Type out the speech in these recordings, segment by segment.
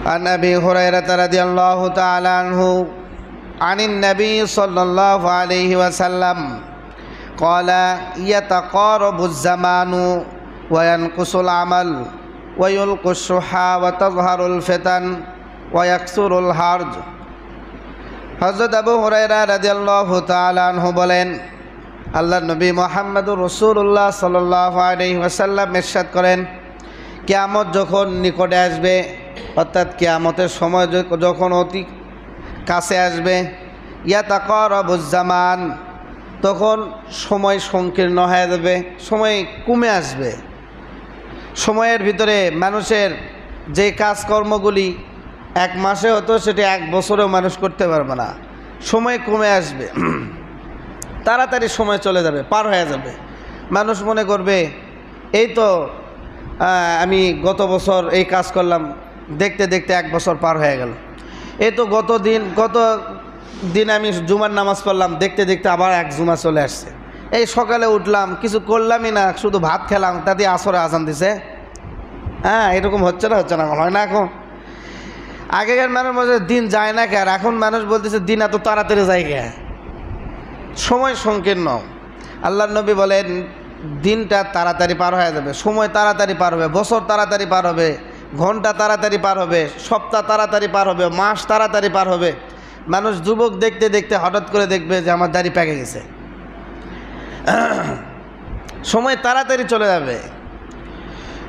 عن أبي هريرة رضي الله تعالى عنه عن النبي صلى الله عليه وسلم قال يتقارب الزمان وينقص العمل ويلقى الشح وتظهر الفتن ويكثر الحرج। হযরত আবু হুরায়রা রাদিয়াল্লাহু তাআলা আনহু বলেন, আল্লাহর নবী মুহাম্মদুর রাসূলুল্লাহ সাল্লাল্লাহু আলাইহি ওয়াসাল্লাম ইরশাদ করেন, কিয়ামত যখন নিকটে আসবে, অর্থাৎ কিয়ামতের সময় যখন অতি কাছে আসবে, ইয়াতাকারাবুজ জামান, তখন সময় সংকীর্ণ হয়ে যাবে, সময় কমে আসবে। সময়ের ভিতরে মানুষের যে কাজকর্মগুলি এক মাসে হতো সেটা এক বছরেও মানুষ করতে পারবে না, সময় কমে আসবে, তাড়াতাড়ি সময় চলে যাবে, পার হয়ে যাবে। মানুষ মনে করবে এই তো আমি গত বছর এই কাজ করলাম, দেখতে দেখতে এক বছর পার হয়ে গেল। এই তো গত দিন আমি জুমার নামাজ পড়লাম, দেখতে দেখতে আবার এক জুমা চলে আসছে। এই সকালে উঠলাম, কিছু করলামই না, শুধু ভাত খেলাম, তাতে আসরে আজান দিছে। হ্যাঁ, এরকম হচ্ছে না হয় না এখন। আগেকার মানুষ বলছে দিন যায় না কে, আর এখন মানুষ বলতেছে দিন এত তাড়াতাড়ি যায় কে, সময় সংকীর্ণ। আল্লাহর নবী বলেন দিনটা তাড়াতাড়ি পার হয়ে যাবে, সময় তাড়াতাড়ি পার হবে, বছর তাড়াতাড়ি পার হবে, ঘন্টা তাড়াতাড়ি পার হবে, সপ্তাহ তাড়াতাড়ি পার হবে, মাস তাড়াতাড়ি পার হবে। মানুষ যুবক দেখতে দেখতে হঠাৎ করে দেখবে যে আমার দাড়ি পেকে গেছে, সময় তাড়াতাড়ি চলে যাবে।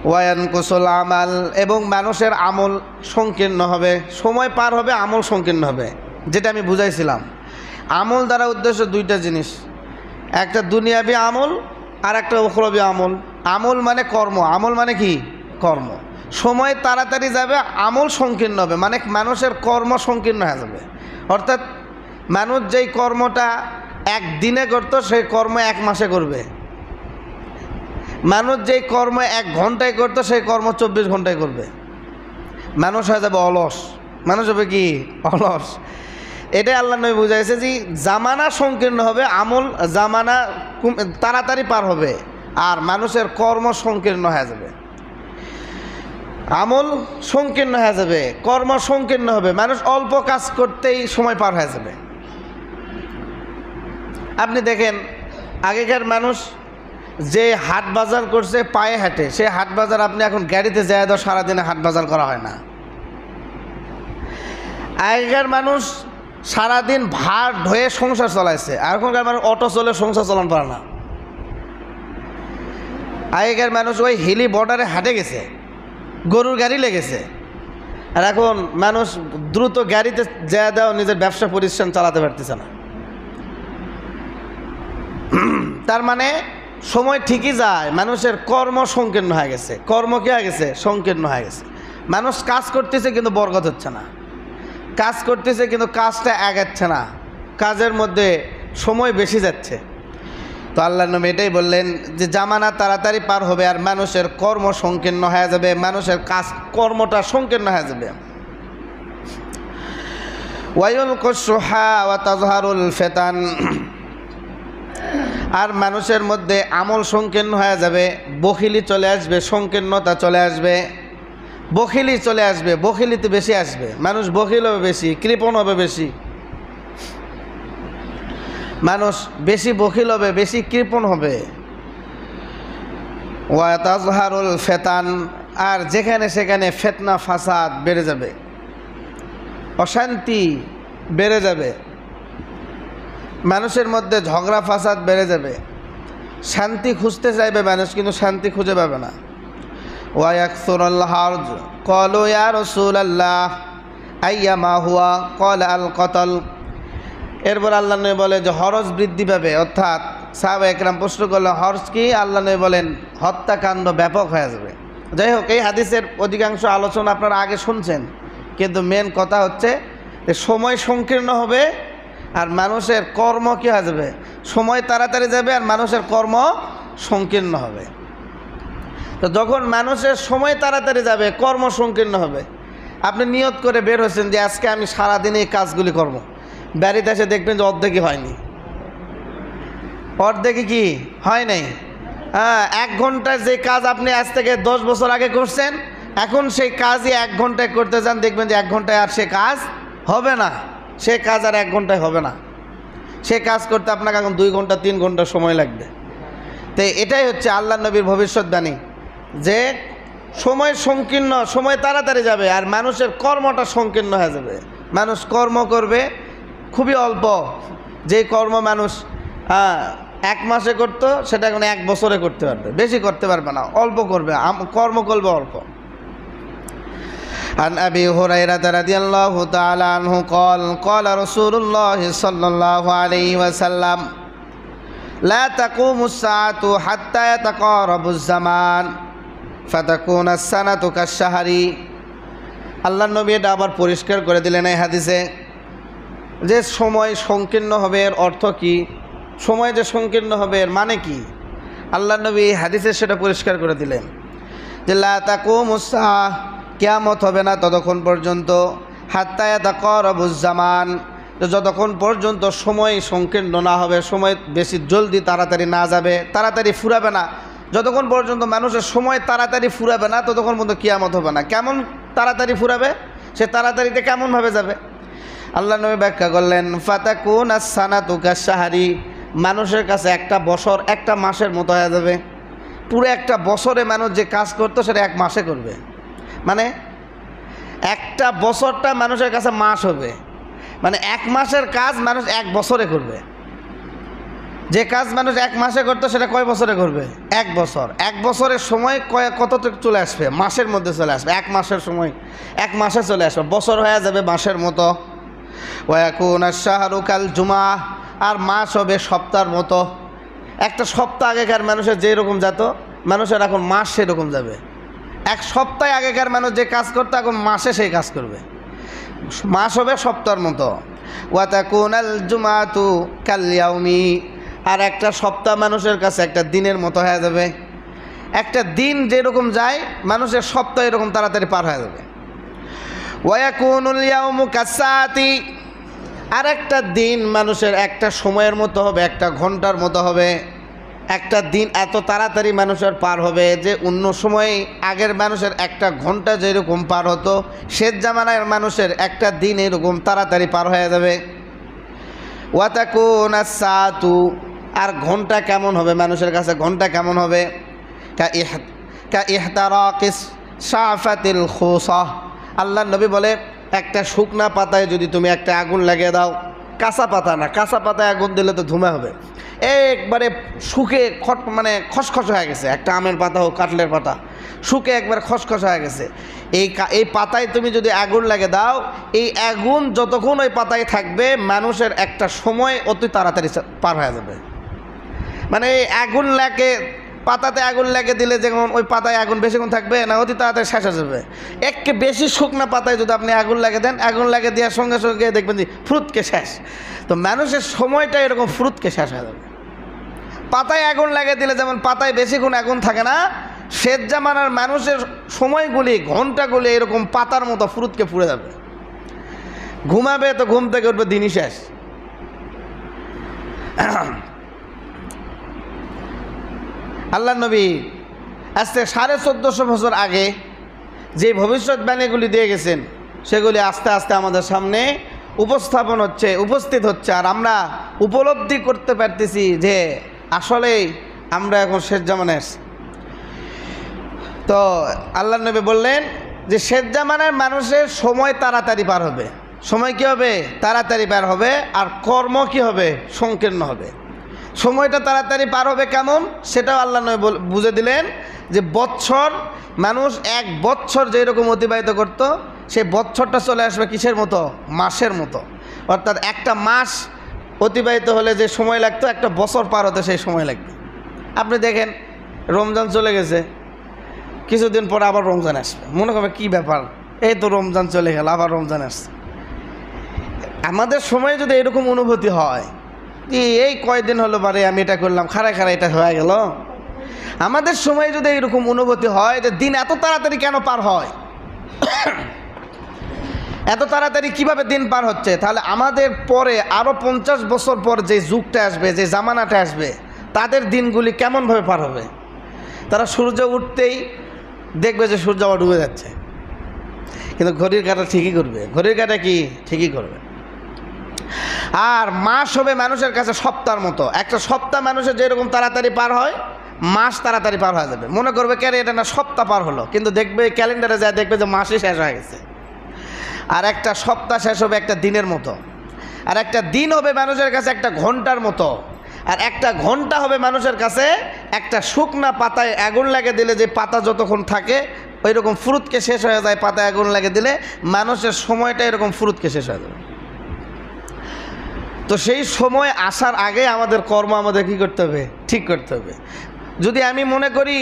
ওয়ায়ানকুসুল আমাল, এবং মানুষের আমল সংকীর্ণ হবে, সময় পার হবে, আমল সংকীর্ণ হবে। যেটা আমি বুঝাইছিলাম, আমল দ্বারা উদ্দেশ্য দুইটা জিনিস, একটা দুনিয়াবি আমল আর একটা উখরবি আমল। আমল মানে কর্ম, আমল মানে কি কর্ম। সময় তাড়াতাড়ি যাবে, আমল সংকীর্ণ হবে, মানে মানুষের কর্ম সংকীর্ণ হয়ে যাবে। অর্থাৎ মানুষ যেই কর্মটা একদিনে করতো সেই কর্ম এক মাসে করবে, মানুষ যেই কর্ম এক ঘন্টায় করতো সেই কর্ম 24 ঘন্টায় করবে। মানুষ হয়ে যাবে অলস, মানুষ হবে কি অলস। এটাই আল্লাহ নবী বুঝাইছে যে জামানা সংকীর্ণ হবে, আমল জামানা তাড়াতাড়ি পার হবে, আর মানুষের কর্ম সংকীর্ণ হয়ে যাবে, আমল সংকীর্ণ হয়ে যাবে, কর্ম সংকীর্ণ হবে, মানুষ অল্প কাজ করতেই সময় পার হয়ে যাবে। আপনি দেখেন আগেকার মানুষ যে হাট বাজার করছে পায়ে হাঁটে, সে হাট বাজার আপনি এখন গাড়িতে যায় দাও, সারাদিনে হাট বাজার করা হয় না। আগেকার মানুষ সারাদিন ভার ধয়ে সংসার চালাইছে, এখনকার মানুষ অটো চলে সংসার চালান পারে না। আগেকার মানুষ ওই হিলি বর্ডারে হাঁটে গেছে, গরুর গাড়ি লেগেছে, আর এখন মানুষ দ্রুত গাড়িতে যায় দাও, নিজের ব্যবসা প্রতিষ্ঠান চালাতে পারতেছে না। তার মানে সময় ঠিকই যায়, মানুষের কর্ম সংকীর্ণ হয়ে গেছে, কর্ম কি হয়ে গেছে সংকীর্ণ হয়ে গেছে। মানুষ কাজ করতেছে কিন্তু বরকত হচ্ছে না, কাজ করতেছে কিন্তু কাজটা এগাচ্ছে না, কাজের মধ্যে সময় বেশি যাচ্ছে। তো আল্লাহ নবী এটাই বললেন যে জামানা তাড়াতাড়ি পার হবে আর মানুষের কর্ম সংকীর্ণ হয়ে যাবে, মানুষের কাজ কর্মটা সংকীর্ণ হয়ে যাবে। ওয়ায়ুলকুস শুহা ওয়া তাজহারুল ফিতান, আর মানুষের মধ্যে আমল সংকীর্ণ হয়ে যাবে, বখিলি চলে আসবে, সংকীর্ণতা চলে আসবে, বখিলি চলে আসবে, বখিলিতে বেশি আসবে, মানুষ বখিল হবে বেশি, কৃপণ হবে বেশি, মানুষ বেশি বখিল হবে, বেশি কৃপণ হবে। ওয়া তাজহারুল ফিতান, আর যেখানে সেখানে ফিতনা ফাসাদ বেড়ে যাবে, অশান্তি বেড়ে যাবে, মানুষের মধ্যে ঝগড়া ফাসাদ বেড়ে যাবে, শান্তি খুঁজতে চাইবে মানুষ কিন্তু শান্তি খুঁজে পাবে না। ওয়া ইয়াকসুরুল হারজ, ক্বালু ইয়া রাসূলুল্লাহ আইয়ামা হুয়া, ক্বালা আল কতল। এরপর আল্লাহ নবী বলে যে হরজ বৃদ্ধি পাবে, অর্থাৎ সাহাবা একরাম প্রশ্ন করলে হরজ কি, আল্লাহ নবী বলেন হত্যাকাণ্ড ব্যাপক হয়ে যাবে। যাই হোক, এই হাদিসের অধিকাংশ আলোচনা আপনারা আগে শুনছেন, কিন্তু মেন কথা হচ্ছে যে সময় সংকীর্ণ হবে আর মানুষের কর্ম কী হয়ে যাবে, সময় তাড়াতাড়ি যাবে আর মানুষের কর্ম সংকীর্ণ হবে। তো যখন মানুষের সময় তাড়াতাড়ি যাবে, কর্ম সংকীর্ণ হবে, আপনি নিয়ত করে বের হয়েছেন যে আজকে আমি সারাদিন এই কাজগুলি করব, বাড়িতে এসে দেখবেন যে অর্ধেকই হয়নি, অর্ধেকই কি হয় নাই। হ্যাঁ, 1 ঘন্টার যে কাজ আপনি আজ থেকে 10 বছর আগে করছেন, এখন সেই কাজই 1 ঘন্টায় করতে যান, দেখবেন যে 1 ঘন্টায় আর সে কাজ হবে না, সে কাজ আর 1 ঘন্টায় হবে না। সে কাজ করতে আপনাকে এখন 2 ঘন্টা 3 ঘন্টা সময় লাগবে। তো এটাই হচ্ছে আল্লাহ নবীর ভবিষ্যৎবাণী, যে সময় সংকীর্ণ, সময় তাড়াতাড়ি যাবে আর মানুষের কর্মটা সংকীর্ণ হয়ে যাবে। মানুষ কর্ম করবে খুবই অল্প, যেই কর্ম মানুষ 1 মাসে করতো সেটা এখন 1 বছরে করতে পারবে, বেশি করতে পারবে না, অল্প করবে, কর্ম করবে অল্প। عن أبي هريرة رضي الله تعالى عنه قال قال رسول الله صلى الله عليه وسلم لا تقوم الساعة حتى يتقارب الزمان فتكون السنة كالشهر। আল্লাহ নবী এটা আবার পরিষ্কার করে দিলেন এই হাদিসে, যে সময় সংকীর্ণ হবে এর অর্থ কি, সময় যে সংকীর্ণ হবে এর মানে কি। আল্লাহ নবী হাদিসে সেটা পরিষ্কার করে দিলেন যে লা তাকুমুস সাআহ, কিয়ামত হবে না ততক্ষণ পর্যন্ত, হাত্তা ইয়াতাকারাবুজ জামান, যতক্ষণ পর্যন্ত সময় সংকীর্ণ না হবে, সময় বেশি জলদি তাড়াতাড়ি না যাবে, তাড়াতাড়ি ফুরাবে না, যতক্ষণ পর্যন্ত মানুষের সময় তাড়াতাড়ি ফুরাবে না ততক্ষণ পর্যন্ত কিয়ামত হবে না। কেমন তাড়াতাড়ি ফুরাবে, সে তাড়াতাড়িতে কেমনভাবে যাবে? আল্লাহ নবী ব্যাখ্যা করলেন ফাতাকুনাস সানাতু কাশ-শাহরি, মানুষের কাছে একটা বছর 1 মাসের মতো হয়ে যাবে। পুরো 1 বছরে মানুষ যে কাজ করতো সেটা 1 মাসে করবে, মানে 1 বছরটা মানুষের কাছে মাস হবে, মানে 1 মাসের কাজ মানুষ 1 বছরে করবে। যে কাজ মানুষ 1 মাসে করতো সেটা কয় বছরে করবে? 1 বছর। 1 বছরের সময় কতটুকু চলে আসবে? মাসের মধ্যে চলে আসবে। 1 মাসের সময় 1 মাসে চলে আসবে, বছর হয়ে যাবে মাসের মতো। ওয়াকুনাশ শাহরু কাল জুমা, আর মাস হবে সপ্তাহের মতো। একটা সপ্তাহ আগেকার মানুষের যেরকম যেত, মানুষের এখন মাস সেরকম যাবে। 1 সপ্তাহ আগেকার মানুষ যে কাজ করতো এখন মাসে সেই কাজ করবে, মাস হবে সপ্তাহের মতো। ওয়াতাকুনাল জুমাতু কাল ইয়াউমি, আর একটা সপ্তাহ মানুষের কাছে একটা দিনের মতো হয়ে যাবে। একটা দিন যেরকম যায় মানুষের সপ্তাহ এরকম তাড়াতাড়ি পার হয়ে যাবে। ওয়াকুনুল ইয়াউমু কাসাতি, আর একটা দিন মানুষের একটা সময়ের মতো হবে, 1 ঘন্টার মতো হবে। একটা দিন এত তাড়াতাড়ি মানুষের পার হবে যে অন্য সময়ে আগের মানুষের 1 ঘন্টা যেরকম পার হতো, শেষ জামানার মানুষের একটা দিন এরকম তাড়াতাড়ি পার হয়ে যাবে। ওয়াতাকুনাস সাআতু, আর ঘন্টা কেমন হবে মানুষের কাছে, ঘন্টা কেমন হবে? কা ইহতারাকিস শাফাতিল খুসাহ, আল্লাহ নবী বলে একটা শুকনা পাতায় যদি তুমি একটা আগুন লাগিয়ে দাও, কাঁচা পাতা না, কাঁচা পাতায় আগুন দিলে তো ধুমা হবে, একবারে শুকে মানে খসখস হয়ে গেছে। একটা আমের পাতা হোক, কাটলের পাতা, শুকে একবার খসখস হয়ে গেছে। এই পাতায় তুমি যদি আগুন লাগিয়ে দাও, এই আগুন যতক্ষণ ওই পাতায় থাকবে মানুষের একটা সময় অতি তাড়াতাড়ি পার হয়ে যাবে। মানে এই আগুন লাগে, পাতাতে আগুন লাগে দিলে যেমন ওই পাতায় আগুন বেশিক্ষণ থাকবে না, অতি তাড়াতাড়ি শেষ হয়ে যাবে। এককে বেশি শুকনা পাতায় যদি আপনি আগুন লাগে দেন, আগুন লাগে দেওয়ার সঙ্গে সঙ্গে দেখবেন যে ফ্রুতকে শেষ। তো মানুষের সময়টা এরকম ফ্রুতকে শেষ হয়ে যাবে। পাতায় আগুন লাগে দিলে যেমন পাতায় বেশিক্ষণ আগুন থাকে না, শেষ জামানার মানুষের সময়গুলি, ঘন্টাগুলি এরকম পাতার মতো ফ্রুতকে পুড়ে যাবে। ঘুমাবে তো ঘুম থেকে উঠবে, দিনই শেষ। আল্লাহ নবী আজকে 1450 বছর আগে যে ভবিষ্যৎবাণীগুলি দিয়ে গেছেন সেগুলি আস্তে আস্তে আমাদের সামনে উপস্থিত হচ্ছে, আর আমরা উপলব্ধি করতে পারতেছি যে আসলেই আমরা এখন শেষ জামানায় আছি। তো আল্লাহ নবী বললেন যে শেষ জামানার মানুষের সময় তাড়াতাড়ি পার হবে। সময় কী হবে? তাড়াতাড়ি পার হবে। আর কর্ম কী হবে? সংকীর্ণ হবে। সময়টা তাড়াতাড়ি পার হবে কেমন, সেটাও আল্লাহ নবী বুঝে দিলেন যে বৎসর, মানুষ 1 বৎসর যেরকম অতিবাহিত করত, সেই বৎসরটা চলে আসবে কিসের মতো? মাসের মতো। অর্থাৎ একটা মাস অতিবাহিত হলে যে সময় লাগতো, 1 বছর পার হতে সেই সময় লাগবে। আপনি দেখেন রমজান চলে গেছে, কিছুদিন পরে আবার রমজান আসবে, মনে করবে কী ব্যাপার, এই তো রমজান চলে গেল, আবার রমজান আসছে। আমাদের সময় যদি এরকম অনুভূতি হয় যে এই কয়দিন হলো বারে আমি এটা করলাম, খাড়ায় এটা হয়ে গেল, আমাদের সময় যদি এরকম অনুভূতি হয় যে দিন এত তাড়াতাড়ি কেন পার হয়, এত তাড়াতাড়ি কিভাবে দিন পার হচ্ছে, তাহলে আমাদের পরে আরও 50 বছর পর যে যুগটা আসবে, যে জামানাটা আসবে, তাদের দিনগুলি কেমনভাবে পার হবে। তারা সূর্য উঠতেই দেখবে যে সূর্য আবার ডুবে যাচ্ছে, কিন্তু ঘড়ির কাঁটা ঠিকই করবে। ঘড়ির কাঁটা কি ঠিকই করবে। আর মাস হবে মানুষের কাছে সপ্তাহের মতো। একটা সপ্তাহ মানুষের যেরকম তাড়াতাড়ি পার হয়, মাস তাড়াতাড়ি পার হয়ে যাবে। মনে করবে কেন এটা না সপ্তাহ পার হলো, কিন্তু দেখবে ক্যালেন্ডারে যায় দেখবে যে মাসই শেষ হয়ে গেছে। আর একটা সপ্তাহ শেষ হবে একটা দিনের মতো, আর একটা দিন হবে মানুষের কাছে একটা ঘন্টার মতো, আর একটা ঘন্টা হবে মানুষের কাছে একটা শুকনা পাতায় আগুন লাগে দিলে যে পাতা যতক্ষণ থাকে ওই রকম ফুরুতকে শেষ হয়ে যায়। পাতায় আগুন লাগে দিলে মানুষের সময়টা এরকম ফুরুতকে শেষ হয়ে যাবে। তো সেই সময় আসার আগে আমাদের কর্ম আমাদের কী করতে হবে? ঠিক করতে হবে। যদি আমি মনে করি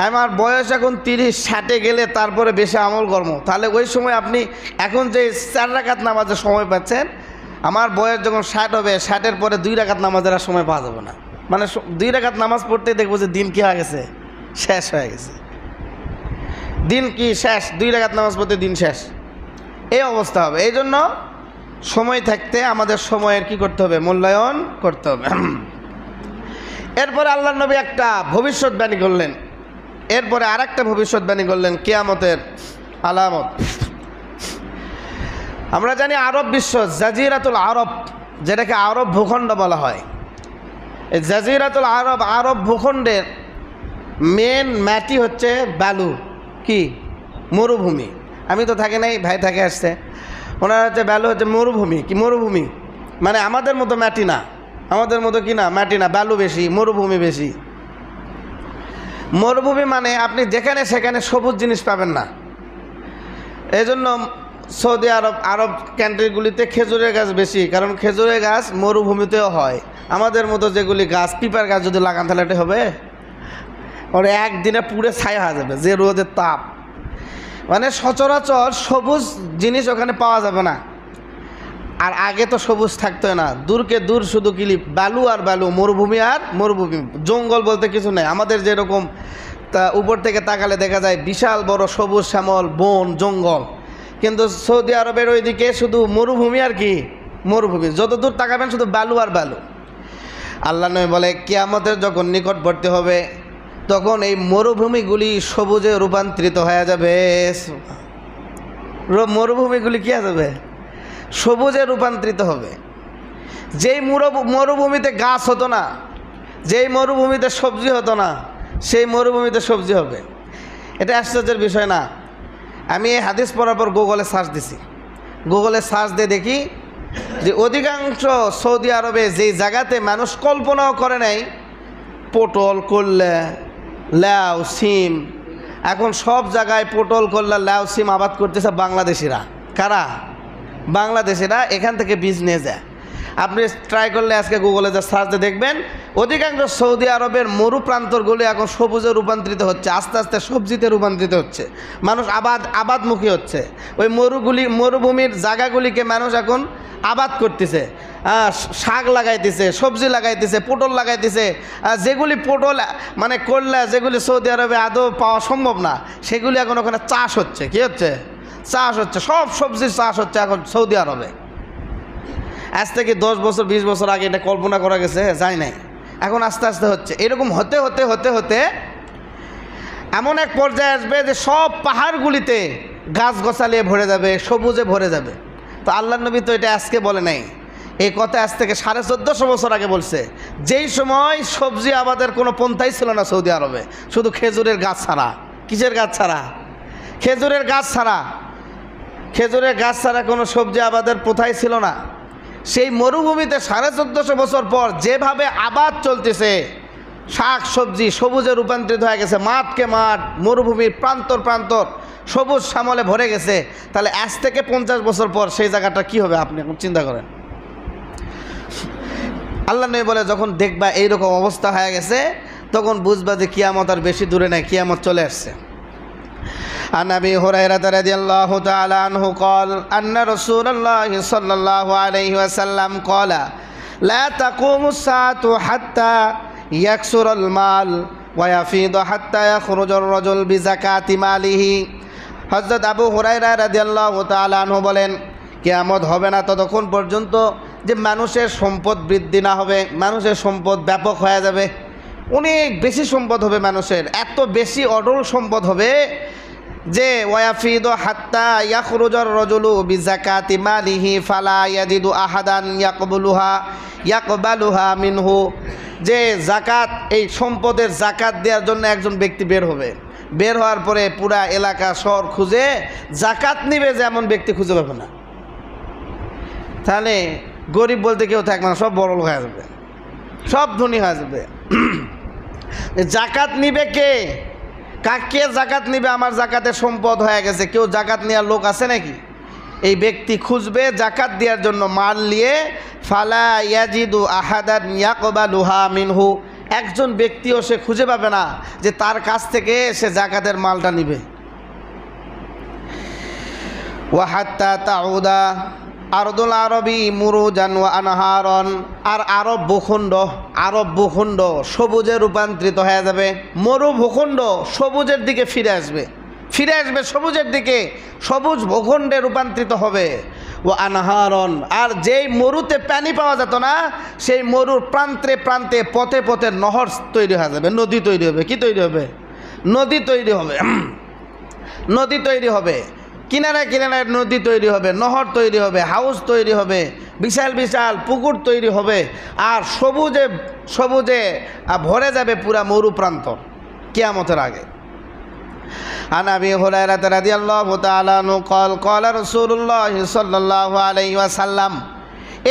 আমার বয়স এখন 30-60 গেলে তারপরে বেশি আমল কর্ম, তাহলে ওই সময় আপনি এখন যে 4 রাকাত নামাজের সময় পাচ্ছেন, আমার বয়স যখন 60 হবে, 60-এর পরে 2 রাকাত নামাজের আর সময় পাওয়া যাবে না। মানে 2 রাকাত নামাজ পড়তে দেখবো যে দিন কী হয়ে গেছে? শেষ হয়ে গেছে। দিন কি শেষ? 2 রাকাত নামাজ পড়তে দিন শেষ, এই অবস্থা হবে। এই জন্য সময় থাকতে আমাদের সময়ের কি করতে হবে? মূল্যায়ন করতে হবে। এরপরে আল্লাহর নবী একটা ভবিষ্যৎবাণী করলেন। এরপরে আর একটা ভবিষ্যৎবাণী করলেন কিয়ামতের আলামত। আমরা জানি আরব বিশ্ব, জাজিরাতুল আরব, যেটাকে আরব ভূখণ্ড বলা হয়, এই জাজিরাতুল আরব, আরব ভূখণ্ডের মেন মাটি হচ্ছে বালু, কি মরুভূমি। আমি তো থাকি নাই, ভাই থাকে আসছে, ওনার হচ্ছে বালু হচ্ছে মরুভূমি। কি মরুভূমি মানে আমাদের মতো মাটি না, আমাদের মতো কি না মাটি না, বালু বেশি, মরুভূমি বেশি। মরুভূমি মানে আপনি যেখানে সেখানে সবুজ জিনিস পাবেন না। এই জন্য সৌদি আরব, আরব কান্ট্রিগুলিতে খেজুরের গাছ বেশি, কারণ খেজুরের গাছ মরুভূমিতেও হয়। আমাদের মতো যেগুলি গাছ, পিপার গাছ যদি লাগান তাহলে এটা হবে, ওরা একদিনে পুড়ে ছায়া হয়ে যাবে, যে রোদের তাপ। মানে সচরাচর সবুজ জিনিস ওখানে পাওয়া যাবে না। আর আগে তো সবুজ থাকতো না, দূরকে দূর শুধু কিলি বালু আর বালু, মরুভূমি আর মরুভূমি, জঙ্গল বলতে কিছু নেই। আমাদের যেরকম তা উপর থেকে তাকালে দেখা যায় বিশাল বড় সবুজ শ্যামল বন জঙ্গল, কিন্তু সৌদি আরবের ওইদিকে শুধু মরুভূমি আর কি মরুভূমি, যত দূর তাকাবেন শুধু বালু আর বালু। আল্লাহ নবী বলে কিয়ামতের যখন নিকটবর্তী হবে তখন এই মরুভূমিগুলি সবুজে রূপান্তরিত হয়ে যাবে। মরুভূমিগুলি কী হয়ে যাবে? সবুজে রূপান্তরিত হবে। যেই মরুভূমিতে গাছ হতো না, যেই মরুভূমিতে সবজি হতো না, সেই মরুভূমিতে সবজি হবে। এটা আশ্চর্যের বিষয় না। আমি এই হাদিস পড়ার পর গুগলে সার্চ দিছি, গুগলে সার্চ দিয়ে দেখি যে অধিকাংশ সৌদি আরবে যেই জায়গাতে মানুষ কল্পনাও করে নাই, পটল, করলা, লাউ, সিম, এখন সব জায়গায় পটল, করলা, লাউ, সিম আবাদ করতেছে বাংলাদেশিরা। কারা? বাংলাদেশিরা এখান থেকে বীজ নিয়ে যায়। আপনি ট্রাই করলে আজকে গুগলে যা সার্চে দেখবেন অধিকাংশ সৌদি আরবের মরু প্রান্তরগুলি এখন সবুজে রূপান্তরিত হচ্ছে, আস্তে আস্তে সবজিতে রূপান্তরিত হচ্ছে। মানুষ আবাদমুখী হচ্ছে। ওই মরুভূমির জায়গাগুলিকে মানুষ এখন আবাদ করতেছে, শাক লাগাইতেছে, সবজি লাগাইতেছে, পটল লাগাইতেছে। যেগুলি পটল মানে করলা, যেগুলি সৌদি আরবে আদৌ পাওয়া সম্ভব না, সেগুলি এখন ওখানে চাষ হচ্ছে। কী হচ্ছে? চাষ হচ্ছে। সব সবজির চাষ হচ্ছে এখন সৌদি আরবে। আজ থেকে 10 বছর 20 বছর আগে এটা কল্পনা করা গেছে? যায় নাই। এখন আস্তে আস্তে হচ্ছে। এরকম হতে হতে হতে হতে এমন এক পর্যায়ে আসবে যে সব পাহাড়গুলিতে গাছগাছালিয়ে ভরে যাবে, সবুজে ভরে যাবে। তো আল্লাহ নবী তো এটা আজকে বলে নাই, এই কথা আজ থেকে 1450 বছর আগে বলছে, যেই সময় সবজি আবাদের কোনো পন্থাই ছিল না সৌদি আরবে, শুধু খেজুরের গাছ ছাড়া। কিসের গাছ ছাড়া? খেজুরের গাছ ছাড়া। খেজুরের গাছ ছাড়া কোনো সবজি আবাদের প্রথাই ছিল না। সেই মরুভূমিতে 1450 বছর পর যেভাবে আবাদ চলতেছে, শাক সবজি সবুজে রূপান্তরিত হয়ে গেছে, মাঠকে মাঠ, মরুভূমির প্রান্তর প্রান্তর সবুজ শ্যামলে ভরে গেছে, তাহলে আজ থেকে 50 বছর পর সেই জায়গাটা কি হবে আপনি এখন চিন্তা করেন। আল্লাহ নবী বলে যখন দেখবা এইরকম অবস্থা হয়ে গেছে তখন বুঝবা যে কিয়ামত আর বেশি দূরে নাই, কিয়ামত চলে আসছে। عن أبي هريرة رضي الله تعالى عنه قال أن رسول الله صلى الله عليه وسلم قال لا تقوم الساعة حتى يكثر المال ويفيض حتى يخرج الرجل بزكاة ماله। হযরত আবু হুরায়রা রাদিয়াল্লাহু তাআলা আনহু বলেন কিয়ামত হবে না ততক্ষণ পর্যন্ত যে মানুষের সম্পদ বৃদ্ধি না হবে, মানুষের সম্পদ ব্যাপক হয়ে যাবে। অনেক বেশি সম্পদ হবে মানুষের, এত বেশি অঢল সম্পদ হবে যে ওয়াফিদু হাত্তা ইয়াখরুজুর রাজুলু বিযাকাতি মালিহি ফালা ইয়াজিদু আহাদান ইয়াকবালুহা মিনহু, যে যাকাত, এই সম্পদের যাকাত দেওয়ার জন্য একজন ব্যক্তি বের হবে, বের হওয়ার পরে পুরা এলাকা শহর খুঁজে যাকাত নিবে যে এমন ব্যক্তি খুঁজে পাবে না। তাহলে গরিব বলতে কেউ থাকবে না, সব বড়লোক হয়ে যাবে, সব ধনী হয়ে যাবে। যাকাত নিবে কে? কাকে যাকাত নিবে? আমার যাকাতের সম্পদ হয়ে গেছে, কেউ যাকাত নেওয়ার লোক আছে নাকি? এই ব্যক্তি খুঁজবে যাকাত দেওয়ার জন্য মাল নিয়ে, ফালা ইয়াজিদু আহাদান ইয়াকবালুহা মিনহু, একজন ব্যক্তিও সে খুঁজে পাবে না যে তার কাছ থেকে সে যাকাতের মালটা নিবে। ওয়া হাত্তা তাউদা আরদুল আরবি মুরুজান ওয়া আনহারন, আর আরব ভূখণ্ড সবুজে রূপান্তরিত হয়ে যাবে। মরু ভূখণ্ড সবুজের দিকে ফিরে আসবে সবুজের দিকে, সবুজ ভূখণ্ডে রূপান্তরিত হবে। ও আনহারন, আর যেই মরুতে পানি পাওয়া যেত না, সেই মরুর প্রান্তে প্রান্তে পথে পথে নহর তৈরি হয়ে যাবে, নদী তৈরি হবে। কি তৈরি হবে? নদী তৈরি হবে, নদী তৈরি হবে, কিনারায় কিনারায় নদী তৈরি হবে, নহর তৈরি হবে, হাউস তৈরি হবে, বিশাল বিশাল পুকুর তৈরি হবে, আর সবুজে সবুজে ভরে যাবে পুরা মরু প্রান্তর কিয়ামতের আগে। عن أبي هريرة رضي الله تعالى عنه قال قال رسول الله صلى الله عليه وسلم,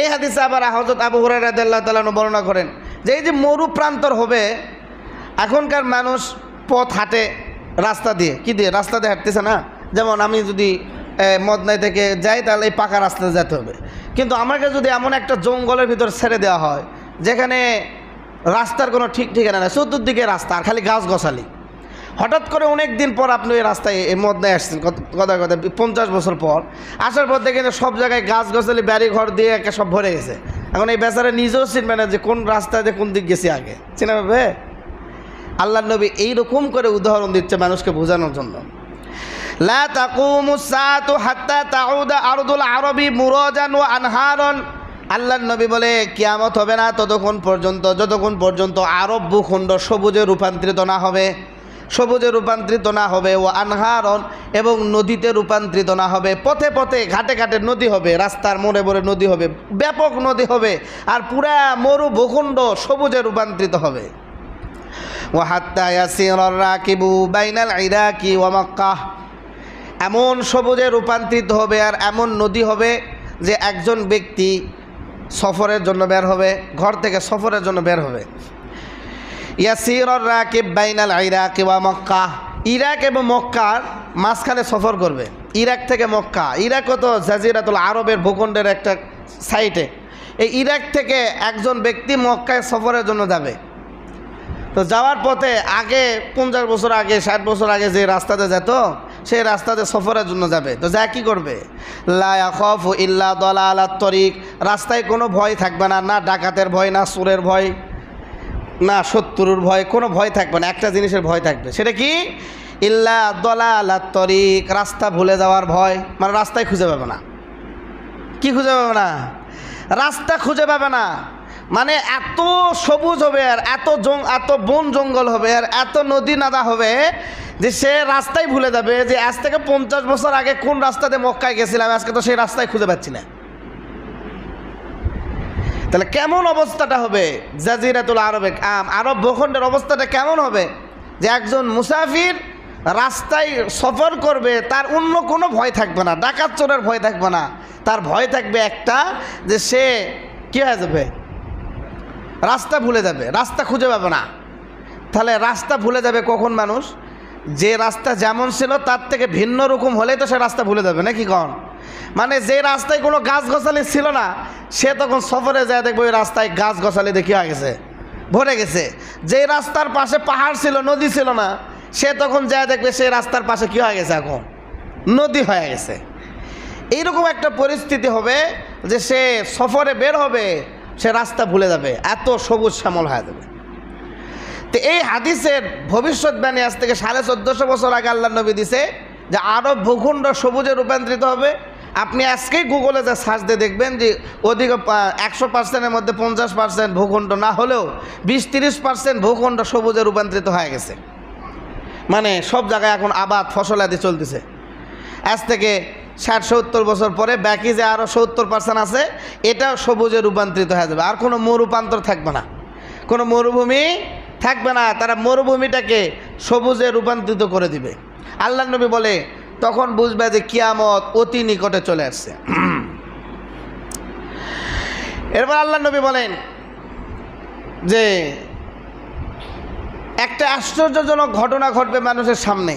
এই হাদিসে আবার হযরত আবু হুরায়রা রাদিয়াল্লাহু তাআলা বর্ণনা করেন যে এই যে মরু প্রান্তর হবে, এখনকার মানুষ পথ হাঁটে রাস্তা দিয়ে, কি দিয়ে? রাস্তা দিয়ে হাঁটতেছে না। যেমন আমি যদি মদনাই থেকে যাই তাহলে এই পাকা রাস্তায় যেতে হবে, কিন্তু আমাকে যদি এমন একটা জঙ্গলের ভিতর ছেড়ে দেওয়া হয় যেখানে রাস্তার কোনো ঠিক ঠিকানা নেই, চতুর্দিকে রাস্তা আর খালি গাছ গছালি, হঠাৎ করে অনেক দিন পর আপনি ওই রাস্তায় এই মদনায় আসছেন, কথা 50 বছর পর আসার পর দেখেন সব জায়গায় গাছ গছালি বাড়ি ঘর দিয়ে একে সব ভরে গেছে। এখন এই বেচারা নিজেও চিনবে না যে কোন রাস্তায় দিয়ে কোন দিক গেছি আগে, চিনা পাবে? আল্লাহর নবী এইরকম করে উদাহরণ দিচ্ছে মানুষকে বোঝানোর জন্য। লা তাকুমুস সাআতু হাত্তা তাউদা আরদুল আরবি মুরাজান ওয়া আনহারন, আল্লাহর নবী বলে কিয়ামত হবে না যতক্ষণ পর্যন্ত আরব ভূখণ্ড সবুজে রূপান্তরিত না হবে, ও আনহারন, এবং নদীতে রূপান্তরিত না হবে। পথে পথে ঘাটে ঘাটে নদী হবে, রাস্তার মোড়ে মোড়ে নদী হবে, ব্যাপক নদী হবে, আর পুরা মরু ভূখণ্ড সবুজে রূপান্তরিত হবে। ওয়া হাত্তা ইয়াসিরার রাকিবু বাইনাল ইরাকি ওয়া মক্কাহ, এমন সবুজে রূপান্তরিত হবে আর এমন নদী হবে যে একজন ব্যক্তি সফরের জন্য বের হবে, ঘর থেকে সফরের জন্য বের হবে। ইয়াসিরুর রাকিব বাইনাল ইরাকি ওয়া মক্কা, ইরাক এবং মক্কার মাঝখানে সফর করবে। ইরাক থেকে মক্কা, ইরাকও তো জাজিরাতুল আরবের ভূখণ্ডের একটা সাইটে। এই ইরাক থেকে একজন ব্যক্তি মক্কায় সফরের জন্য যাবে। তো যাওয়ার পথে আগে 50 বছর আগে 60 বছর আগে যে রাস্তাতে যেত, সেই রাস্তাতে সফরের জন্য যাবে। তো যা কি করবে? লা ইয়াখাফু ইল্লা দালালাত তরিক, রাস্তায় কোনো ভয় থাকবে না, না ডাকাতের ভয়, না চোরের ভয়, না শত্রুর ভয়, কোনো ভয় থাকবে না। একটা জিনিসের ভয় থাকবে, সেটা কি? ইল্লা দালালাত তরিক, রাস্তা ভুলে যাওয়ার ভয়। মানে রাস্তায় খুঁজে পাবে না। কি খুঁজে পাবে না? রাস্তা খুঁজে পাবে না। মানে এত সবুজ হবে আর এত বন জঙ্গল হবে আর এত নদী নাদা হবে যে সে রাস্তায় ভুলে যাবে যে আজ থেকে 50 বছর আগে কোন রাস্তাতে মক্কায় গেছিলাম, আজকে তো সেই রাস্তায় খুঁজে পাচ্ছি না। তাহলে কেমন অবস্থাটা হবে জাজিরাতুল আরব ভূখণ্ডের অবস্থাটা কেমন হবে? যে একজন মুসাফির রাস্তায় সফর করবে, তার অন্য কোনো ভয় থাকবে না, ডাকাত চোরের ভয় থাকবে না। তার ভয় থাকবে একটা, যে সে কী হয়ে যাবে? রাস্তা ভুলে যাবে, রাস্তা খুঁজে পাবে না। তাহলে রাস্তা ভুলে যাবে কখন মানুষ? যে রাস্তা যেমন ছিল তার থেকে ভিন্ন রকম হলেই তো সে রাস্তা ভুলে যাবে, নাকি কন? মানে যে রাস্তায় কোনো গাছ গছালি ছিল না, সে তখন সফরে যায় দেখবে ওই রাস্তায় গাছ গছালি দেখি হয়ে গেছে, ভরে গেছে। যে রাস্তার পাশে পাহাড় ছিল, নদী ছিল না, সে তখন যায় দেখবে সেই রাস্তার পাশে কী হয়ে গেছে, এখন নদী হয়ে গেছে। এইরকম একটা পরিস্থিতি হবে যে সে সফরে বের হবে, সে রাস্তা ভুলে যাবে, এত সবুজ শ্যামল হয়ে যাবে। তো এই হাদিসের ভবিষ্যৎবাণী আজ থেকে 1450 বছর আগে আল্লাহ নবী দিছে যে আরব ভূখণ্ড সবুজে রূপান্তরিত হবে আপনি আজকেই গুগলে যা সার্চ দিয়ে দেখবেন যে অধিক 100%-এর মধ্যে 50% ভূখণ্ড না হলেও 20-30% ভূখণ্ড সবুজে রূপান্তরিত হয়ে গেছে। মানে সব জায়গায় এখন আবাদ ফসলাদি চলতেছে। আজ থেকে 60-70 বছর পরে বাকি যে আরও 70% আছে এটাও সবুজে রূপান্তরিত হয়ে যাবে। আর কোনো মরুপান্তর থাকবে না, কোনো মরুভূমি থাকবে না। তারা মরুভূমিটাকে সবুজে রূপান্তরিত করে দিবে। আল্লাহ নবী বলে তখন বুঝবে যে কিয়ামত অতি নিকটে চলে আসছে। এরপর আল্লাহ নবী বলেন যে একটা আশ্চর্যজনক ঘটনা ঘটবে মানুষের সামনে,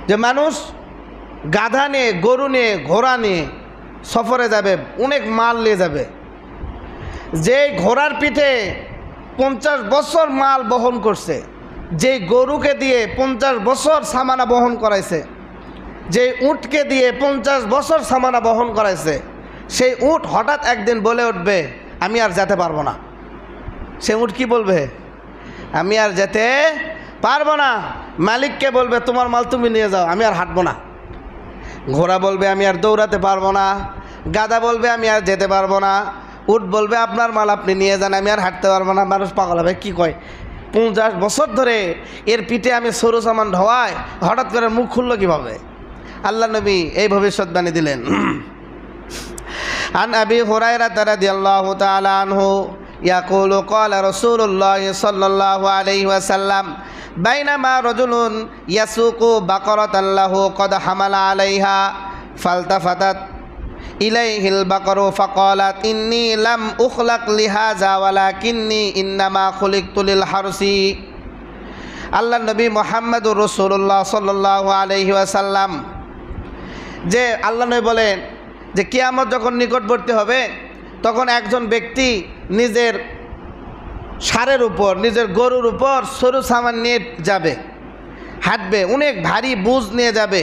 যে মানুষ গাধা নিয়ে, গরু নিয়ে, ঘোড়া নিয়ে সফরে যাবে, অনেক মাল নিয়ে যাবে। যে ঘোড়ার পিঠে 50 বছর মাল বহন করছে, যেই গরুকে দিয়ে 50 বছর সামানা বহন করাইছে, যে উটকে দিয়ে 50 বছর সামানা বহন করাইছে, সেই উট হঠাৎ একদিন বলে উঠবে আমি আর যেতে পারবো না। সে উট কি বলবে? আমি আর যেতে পারবো না। মালিককে বলবে তোমার মাল তুমি নিয়ে যাও, আমি আর হাঁটবো না। ঘোড়া বলবে আমি আর দৌড়াতে পারবো না। গাধা বলবে আমি আর যেতে পারবো না। উট বলবে আপনার মাল আপনি নিয়ে যান, আমি আর হাঁটতে পারবো না। মানুষ পাগল হবে, কী কয় 50 বছর ধরে এর পিঠে আমি সরু সামান ঢোয়াই, হঠাৎ করে মুখ খুললো কীভাবে? আল্লাহ নবী এই ভবিষ্যৎবাণী দিলেন। আন আবি হুরায়রা রাদিয়াল্লাহু তাআলা আনহু ইয়াকুলু ক্বালা রাসূলুল্লাহ সাল্লাল্লাহু আলাইহি ওয়াসাল্লাম বাইনামা রাজুলুন ইয়াসুকু বাকারাতান লাহু ক্বাদ হামালা আলাইহা ফালতাফাতাত ইলাইহিল বাকারু ফাকালাত ইন্নী লাম উখলাক লিহাযা ওয়ালাকিন্নী ইন্নামা খুলিকতু লিল হারসি। আল্লাহ নবী মুহাম্মদুর রাসূলুল্লাহ সাল্লাল্লাহু আলাইহি ওয়াসাল্লাম যে আল্লাহ নবী বলেন যে কিয়ামত যখন নিকটবর্তী হবে তখন একজন ব্যক্তি নিজের ষাঁড়ের উপর, নিজের গরুর উপর সরু সামান নিয়ে যাবে, হাঁটবে, অনেক ভারী বুঝ নিয়ে যাবে।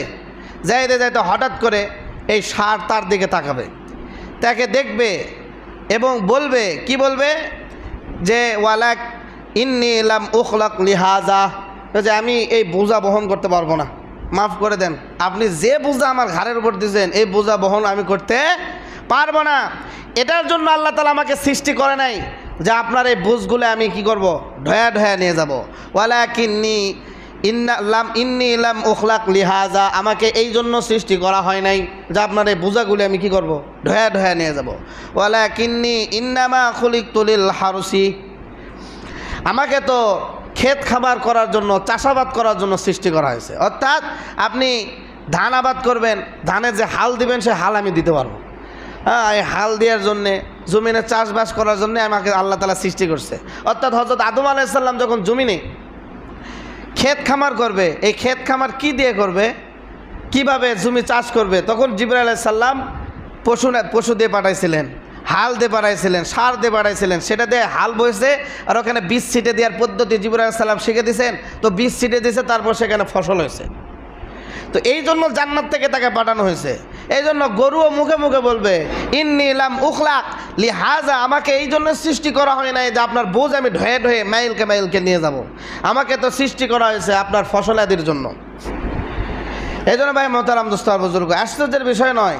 যাইতে যাইতে হঠাৎ করে এই ষাঁড় তার দিকে তাকাবে, তাকে দেখবে এবং বলবে, কি বলবে? যে ওয়ালাক ইন্নী লাম উখলাক লিহাযা, যে আমি এই বোঝা বহন করতে পারবো না, মাফ করে দেন, আপনি যে বোঝা আমার ঘাড়ের উপর দিয়েছেন এই বোঝা বহন আমি করতে পারবো না। এটার জন্য আল্লাহ তাআলা আমাকে সৃষ্টি করে নাই যে আপনার এই বুঝগুলো আমি কি করব, ঢয়া ঢয়া নিয়ে যাব। ওয়ালাকিন্নী ইন্নী লাম উখলাক লিহাযা, আমাকে এই জন্য সৃষ্টি করা হয় নাই যে আপনার এই বোঝাগুলো আমি কি করব, ঢয়া ঢয়া নিয়ে যাব। ওয়ালাকিন্নী ইন্নামা খুলিকতু লিল হারসি, আমাকে তো ক্ষেত খাবার করার জন্য, চাষাবাদ করার জন্য সৃষ্টি করা হয়েছে। অর্থাৎ আপনি ধান আবাদ করবেন, ধানের যে হাল দিবেন সে হাল আমি দিতে পারবো। হ্যাঁ, এই হাল দেওয়ার জন্যে, জমিনে চাষবাস করার জন্যে আমাকে আল্লাহ তাআলা সৃষ্টি করছে। অর্থাৎ হযরত আদম আলাইহিস সালাম যখন জমিনে ক্ষেত খামার করবে, এই ক্ষেত খামার কি দিয়ে করবে, কিভাবে জমি চাষ করবে, তখন জিবরাইল আলাইহিস সালাম পশু দিয়ে পাঠাইছিলেন, হাল দিয়ে পাঠাইছিলেন, সার দিয়ে পাঠাইছিলেন। সেটা দিয়ে হাল বইছে আর ওখানে বীজ ছিটে দেওয়ার পদ্ধতি জিবরাইল আলাইহিস সালাম শিখে দিয়েছেন। তো বীজ ছিটে দিয়েছে, তারপর সেখানে ফসল হয়েছে। তো এই জন্য জান্নাত থেকে তাকে পাঠানো হয়েছে। এই জন্য গরুও মুখে মুখে বলবে ইন্নী লাম উখলাক লিহাযা, আমাকে এই জন্য সৃষ্টি করা হয় নাই যে আপনার বোঝ আমি ঢয়ে ঢয়ে মাইলকে মাইলকে নিয়ে যাব। আমাকে তো সৃষ্টি করা হয়েছে আপনার ফসলাদির জন্য। এই জন্য ভাই মোহতারাম দোস্ত আর বুজুর্গ, আশ্চর্যের বিষয় নয়,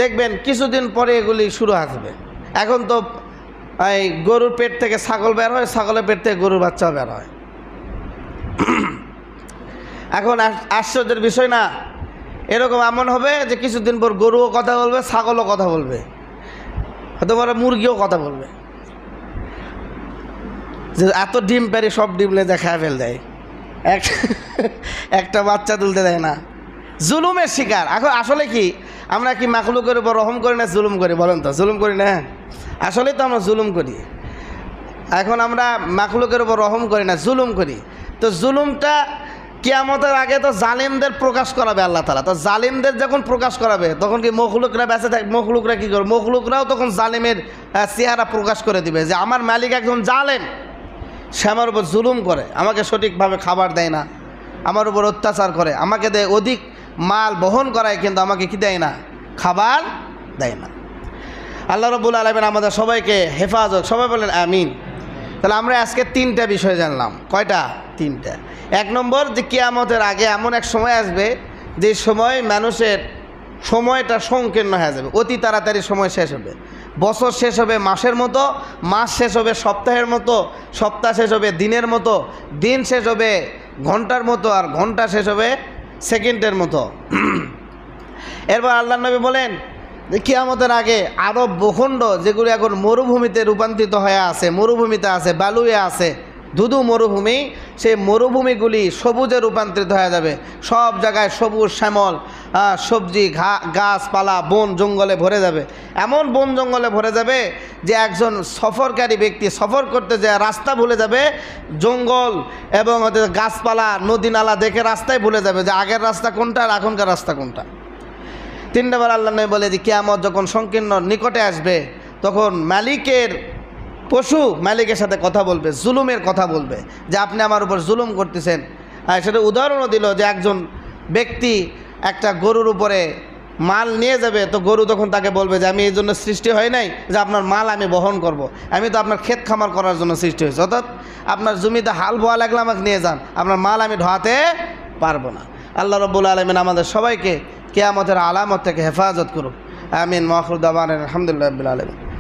দেখবেন কিছুদিন পরে এগুলি শুরু আসবে। এখন তো এই গরুর পেট থেকে ছাগল বের হয়, ছাগলের পেট থেকে গরুর বাচ্চা বের হয়। এখন আশ্চর্যের বিষয় না, এরকম এমন হবে যে কিছুদিন পর গরুও কথা বলবে, ছাগলও কথা বলবে, হয়তো বড় মুরগিও কথা বলবে, যে এত ডিম পেরে সব ডিম লেজা খেয়ে ফেল দেয়, একটা বাচ্চা তুলতে দেয় না। জুলুমের শিকার। এখন আসলে কি আমরা কি মাখলুকের উপর রহম করি না জুলুম করি? বলেন তো, জুলুম করি না? আসলেই তো আমরা জুলুম করি। এখন আমরা মাখলুকের উপর রহম করি না, জুলুম করি। তো জুলুমটা কিয়ামতের আগে তো জালিমদের প্রকাশ করাবে আল্লাহ তাআলা। তো জালিমদের যখন প্রকাশ করাবে তখন কি মখলুকরা বেঁচে থাকে? মখলুকরা কী করবে? মখলুকরাও তখন জালিমের চেহারা প্রকাশ করে দিবে যে আমার মালিক একজন জালেম, সে আমার উপর জুলুম করে, আমাকে সঠিকভাবে খাবার দেয় না, আমার উপর অত্যাচার করে, আমাকে দেয় অধিক মাল বহন করায় কিন্তু আমাকে কি দেয় না, খাবার দেয় না। আল্লাহ রাব্বুল আলামিন আমাদের সবাইকে হেফাজত, সবাই বলেন আমিন। তাহলে আমরা আজকে 3টা বিষয় জানলাম। কয়টা? 3টা। 1 নম্বর, যে কিয়ামতের আগে এমন এক সময় আসবে যে সময় মানুষের সময়টা সংকীর্ণ হয়ে যাবে, অতি তাড়াতাড়ি সময় শেষ হবে। বছর শেষ হবে মাসের মতো, মাস শেষ হবে সপ্তাহের মতো, সপ্তাহ শেষ হবে দিনের মতো, দিন শেষ হবে ঘন্টার মতো, আর ঘন্টা শেষ হবে সেকেন্ডের মতো। এরপর আল্লাহ নবী বলেন কিয়ামতের আগে আরব ভূখণ্ড যেগুলো এখন মরুভূমিতে রূপান্তরিত হয়ে আছে, মরুভূমিতে আছে, বালুয়ে আছে, ধুধু মরুভূমি, সেই মরুভূমিগুলি সবুজে রূপান্তরিত হয়ে যাবে। সব জায়গায় সবুজ শ্যামল সবজি, গাছপালা, বন জঙ্গলে ভরে যাবে। এমন বন জঙ্গলে ভরে যাবে যে একজন সফরকারী ব্যক্তি সফর করতে যায় রাস্তা ভুলে যাবে, জঙ্গল এবং গাছপালা নদী নালা দেখে রাস্তায় ভুলে যাবে যে আগের রাস্তা কোনটা আর এখনকার রাস্তা কোনটা। 3 নম্বর আল্লাহ নবী বলে যে কিয়ামত যখন সংকীর্ণ নিকটে আসবে তখন মালিকের পশু মালিকের সাথে কথা বলবে, জুলুমের কথা বলবে যে আপনি আমার উপর জুলুম করতেছেন। সেটা উদাহরণও দিল যে একজন ব্যক্তি একটা গরুর উপরে মাল নিয়ে যাবে, তো গরু তখন তাকে বলবে যে আমি এই জন্য সৃষ্টি হয় নাই যে আপনার মাল আমি বহন করব, আমি তো আপনার ক্ষেত খামার করার জন্য সৃষ্টি হয়েছে, অর্থাৎ আপনার জমিতে হাল বোয়া লাগলে আমাকে নিয়ে যান, আপনার মাল আমি ঢোয়াতে পারবো না। আল্লাহ রাব্বুল আলামিন আমাদের সবাইকে কিয়ামতের আলামত থেকে হেফাজত করুক। আমিন। ওয়া আখিরু দাওয়ানা আলহামদুলিল্লাহি রাব্বিল আলামিন।